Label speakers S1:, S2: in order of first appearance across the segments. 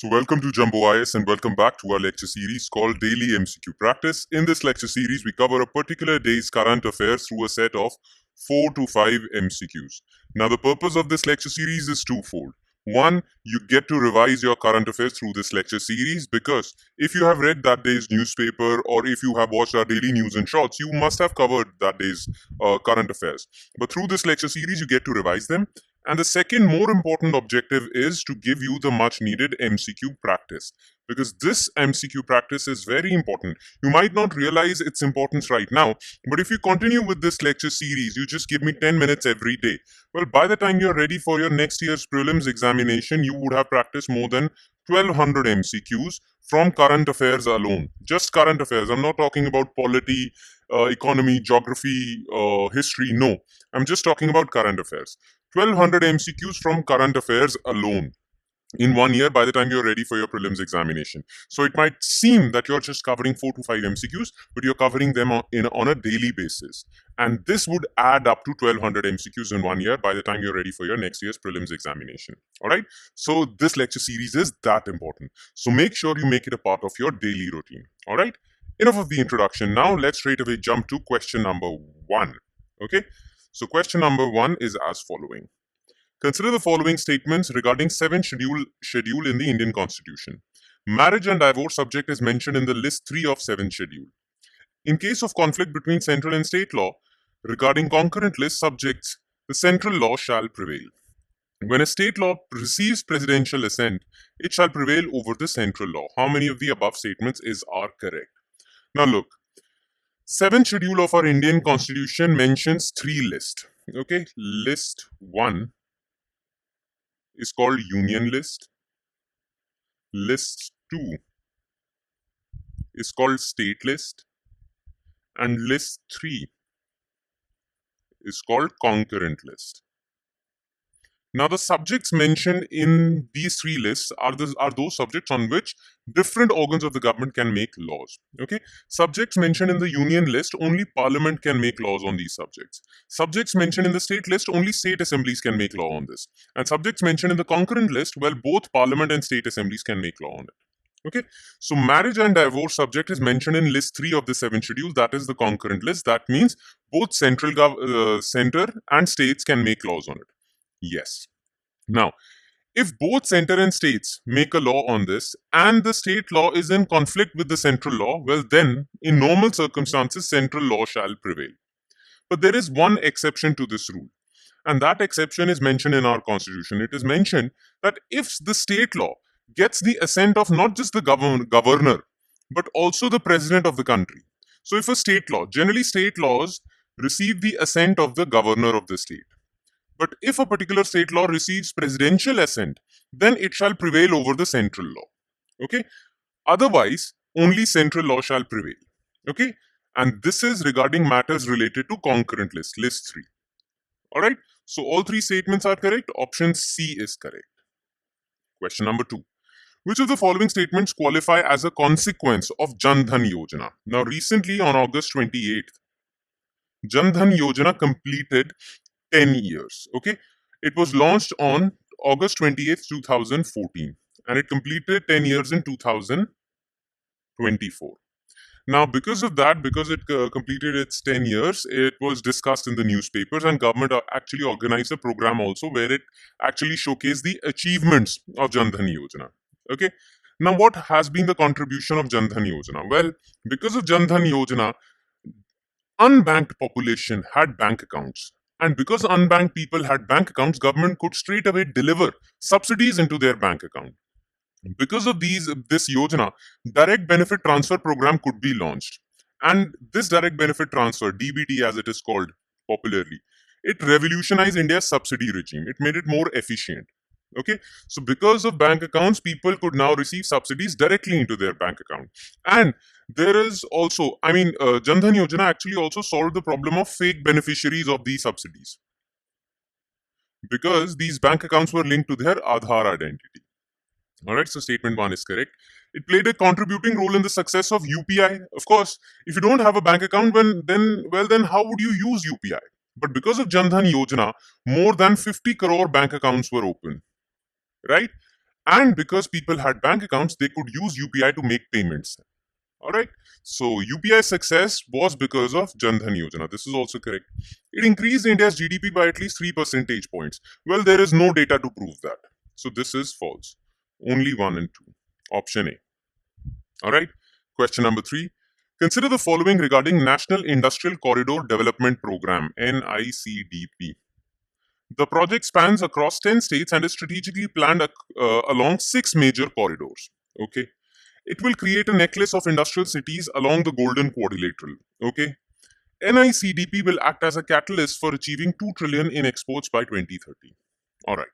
S1: So welcome to Jumbo IS and welcome back to our lecture series called Daily MCQ Practice. In this lecture series, we cover a particular day's current affairs through a set of 4 to 5 MCQs. Now, the purpose of this lecture series is twofold. One, you get to revise your current affairs through this lecture series because if you have read that day's newspaper or if you have watched our daily news and shorts, you must have covered that day's current affairs. But through this lecture series, you get to revise them. And the second more important objective is to give you the much needed MCQ practice, because this MCQ practice is very important. You might not realize its importance right now, but if you continue with this lecture series, you just give me 10 minutes every day. Well, by the time you're ready for your next year's prelims examination, you would have practiced more than 1200 MCQs from current affairs alone. Just current affairs. I'm not talking about polity, economy, geography, history. No, I'm just talking about current affairs. 1200 MCQs from current affairs alone in 1 year by the time you're ready for your prelims examination. So it might seem that you're just covering 4 to 5 MCQs, but you're covering them on a daily basis. And this would add up to 1200 MCQs in 1 year by the time you're ready for your next year's prelims examination. All right. So this lecture series is that important. So make sure you make it a part of your daily routine. All right. Enough of the introduction. Now let's straight away jump to question number 1. Okay. So question number 1 is as following. Consider the following statements regarding 7th schedule in the Indian Constitution. Marriage and divorce subject is mentioned in the list 3 of 7th schedule. In case of conflict between central and state law regarding concurrent list subjects, the central law shall prevail. When a state law receives presidential assent, it shall prevail over the central law. How many of the above statements are correct? Now look. 7th schedule of our Indian Constitution mentions 3 lists. Okay, list 1 is called Union List. List 2 is called State List. And list 3 is called Concurrent List. Now, the subjects mentioned in these 3 lists are those subjects on which different organs of the government can make laws. Okay, subjects mentioned in the Union list, only Parliament can make laws on these subjects. Subjects mentioned in the State list, only state assemblies can make law on this. And subjects mentioned in the Concurrent list, well, both Parliament and state assemblies can make law on it. Okay, so marriage and divorce subject is mentioned in list 3 of the 7th schedule. That is the concurrent list. That means both center and states can make laws on it. Yes. Now, if both center and states make a law on this and the state law is in conflict with the central law, well then, in normal circumstances, central law shall prevail. But there is one exception to this rule. And that exception is mentioned in our constitution. It is mentioned that if the state law gets the assent of not just the governor, but also the president of the country. So if a state law, generally state laws receive the assent of the governor of the state. But if a particular state law receives presidential assent, then it shall prevail over the central law. Okay? Otherwise, only central law shall prevail. Okay? And this is regarding matters related to concurrent list, list 3. Alright? So all 3 statements are correct. Option C is correct. Question number 2. Which of the following statements qualify as a consequence of Jan Dhan Yojana? Now, recently on August 28th, Jan Dhan Yojana completed 10 years. Okay, it was launched on August 28th, 2014, and it completed 10 years in 2024. Now, because of that, because it completed its 10 years, it was discussed in the newspapers, and government actually organized a program also where it actually showcased the achievements of Jan Dhan Yojana. Okay, now what has been the contribution of Jan Dhan Yojana? Well, because of Jan Dhan Yojana, unbanked population had bank accounts. And because unbanked people had bank accounts, government could straight away deliver subsidies into their bank account. Because of this Yojana, direct benefit transfer program could be launched. And this direct benefit transfer, DBT as it is called popularly, it revolutionized India's subsidy regime. It made it more efficient. Okay, so because of bank accounts, people could now receive subsidies directly into their bank account. And there is also, Jan Dhan Yojana actually also solved the problem of fake beneficiaries of these subsidies, because these bank accounts were linked to their Aadhaar identity. Alright, so statement 1 is correct. It played a contributing role in the success of UPI. Of course, if you don't have a bank account, then how would you use UPI? But because of Jan Dhan Yojana, more than 50 crore bank accounts were opened. Right? And because people had bank accounts, they could use UPI to make payments. All right. So UPI success was because of Jan Dhan Yojana. This is also correct. It increased India's GDP by at least 3 percentage points. Well, there is no data to prove that. So this is false. Only 1 and 2. Option A. All right. Question number 3. Consider the following regarding National Industrial Corridor Development Program, NICDP. The project spans across 10 states and is strategically planned along 6 major corridors. Okay. It will create a necklace of industrial cities along the Golden Quadrilateral. Okay. NICDP will act as a catalyst for achieving 2 trillion in exports by 2030. All right.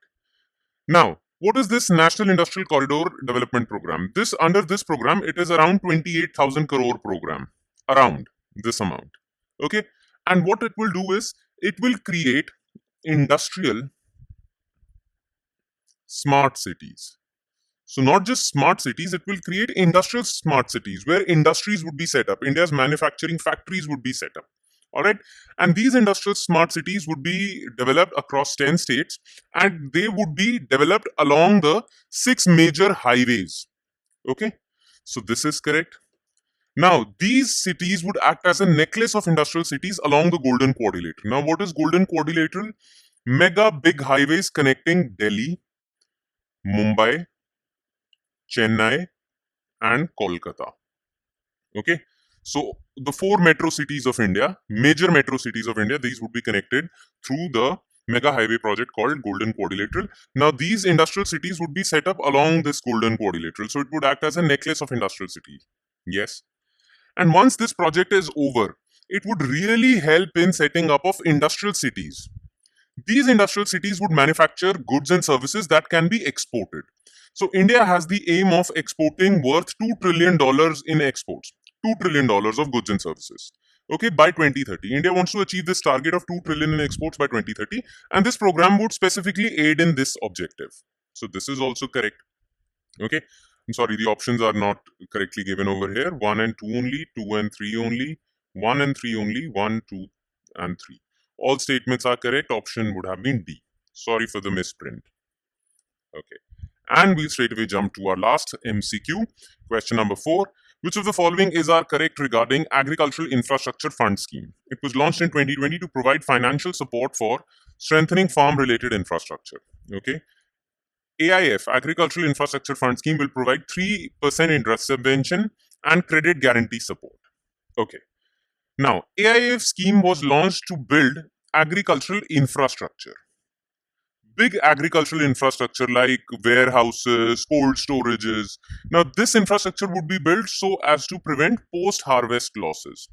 S1: Now, what is this National Industrial Corridor Development Program? Under this program, it is around 28,000 crore program. Around this amount. Okay. And what it will do is, it will create industrial smart cities. So not just smart cities, it will create industrial smart cities where industries would be set up. India's manufacturing factories would be set up. All right. And these industrial smart cities would be developed across 10 states and they would be developed along the 6 major highways. Okay. So this is correct. Now, these cities would act as a necklace of industrial cities along the Golden Quadrilateral. Now, what is Golden Quadrilateral? Mega big highways connecting Delhi, Mumbai, Chennai, and Kolkata. Okay. So the 4 metro cities of India, major metro cities of India, these would be connected through the mega highway project called Golden Quadrilateral. Now these industrial cities would be set up along this Golden Quadrilateral. So it would act as a necklace of industrial cities. Yes. And once this project is over, it would really help in setting up of industrial cities. These industrial cities would manufacture goods and services that can be exported. So India has the aim of exporting worth $2 trillion in exports. $2 trillion of goods and services. Okay, by 2030. India wants to achieve this target of 2 trillion in exports by 2030. And this program would specifically aid in this objective. So this is also correct. Okay. I'm sorry, the options are not correctly given over here. 1 and 2 only, 2 and 3 only, 1 and 3 only, 1, 2 and 3. All statements are correct. Option would have been D. Sorry for the misprint. Okay. And we'll straight away jump to our last MCQ. Question number 4. Which of the following is our correct regarding Agricultural Infrastructure Fund Scheme? It was launched in 2020 to provide financial support for strengthening farm-related infrastructure. Okay. AIF, Agricultural Infrastructure Fund Scheme, will provide 3% interest subvention and credit guarantee support. Okay. Now, AIF scheme was launched to build agricultural infrastructure. Big agricultural infrastructure like warehouses, cold storages. Now, this infrastructure would be built so as to prevent post-harvest losses.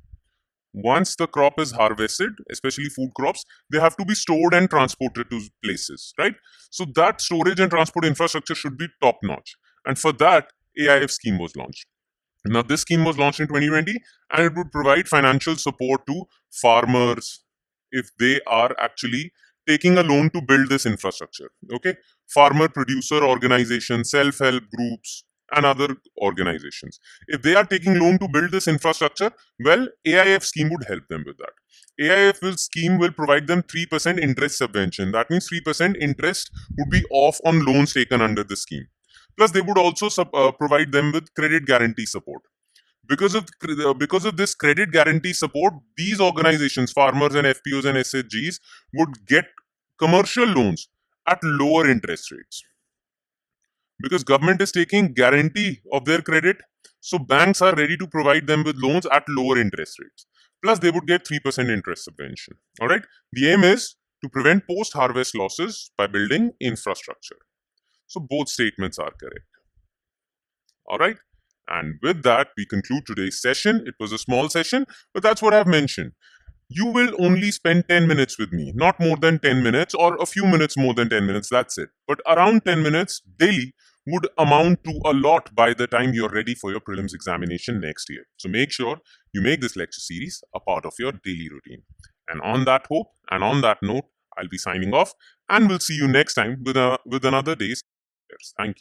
S1: Once the crop is harvested, especially food crops, they have to be stored and transported to places, right? So that storage and transport infrastructure should be top-notch. And for that, AIF scheme was launched. Now, this scheme was launched in 2020 and it would provide financial support to farmers if they are actually taking a loan to build this infrastructure. Okay, farmer producer organizations, self-help groups, and other organizations. If they are taking loan to build this infrastructure, well, AIF scheme would help them with that. AIF scheme will provide them 3% interest subvention. That means 3% interest would be off on loans taken under the scheme. Plus, they would also provide them with credit guarantee support. Because of this credit guarantee support, these organizations, farmers and FPOs and SHGs, would get commercial loans at lower interest rates. Because government is taking guarantee of their credit, so banks are ready to provide them with loans at lower interest rates. Plus, they would get 3% interest subvention. All right. The aim is to prevent post-harvest losses by building infrastructure. So both statements are correct. All right. And with that, we conclude today's session. It was a small session, but that's what I've mentioned. You will only spend 10 minutes with me, not more than 10 minutes or a few minutes more than 10 minutes. That's it. But around 10 minutes daily would amount to a lot by the time you're ready for your prelims examination next year. So make sure you make this lecture series a part of your daily routine. And on that hope and on that note, I'll be signing off and we'll see you next time with another day's. Thank you.